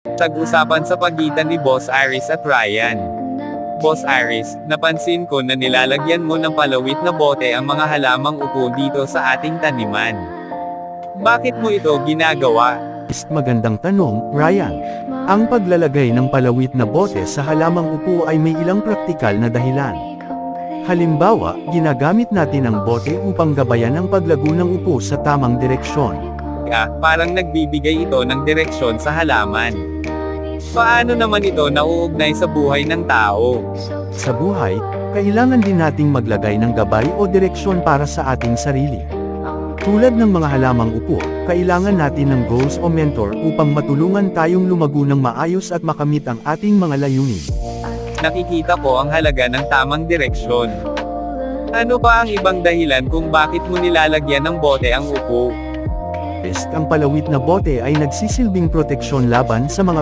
Tag-usapan sa pagitan ni Boss Aris at Ryan. Boss Aris, napansin ko na nilalagyan mo ng palawit na bote ang mga halamang upo dito sa ating taniman. Bakit mo ito ginagawa? Magandang tanong, Ryan. Ang paglalagay ng palawit na bote sa halamang upo ay may ilang praktikal na dahilan. Halimbawa, ginagamit natin ang bote upang gabayan ang paglago ng upo sa tamang direksyon. Parang nagbibigay ito ng direksyon sa halaman. Paano naman ito nauugnay sa buhay ng tao? Sa buhay, kailangan din nating maglagay ng gabay o direksyon para sa ating sarili. Tulad ng mga halamang upo, kailangan natin ng goals o mentor upang matulungan tayong lumago ng maayos at makamit ang ating mga layunin. Nakikita ko ang halaga ng tamang direksyon. Ano pa ang ibang dahilan kung bakit mo nilalagyan ng bote ang upo? Ang palawit na bote ay nagsisilbing proteksyon laban sa mga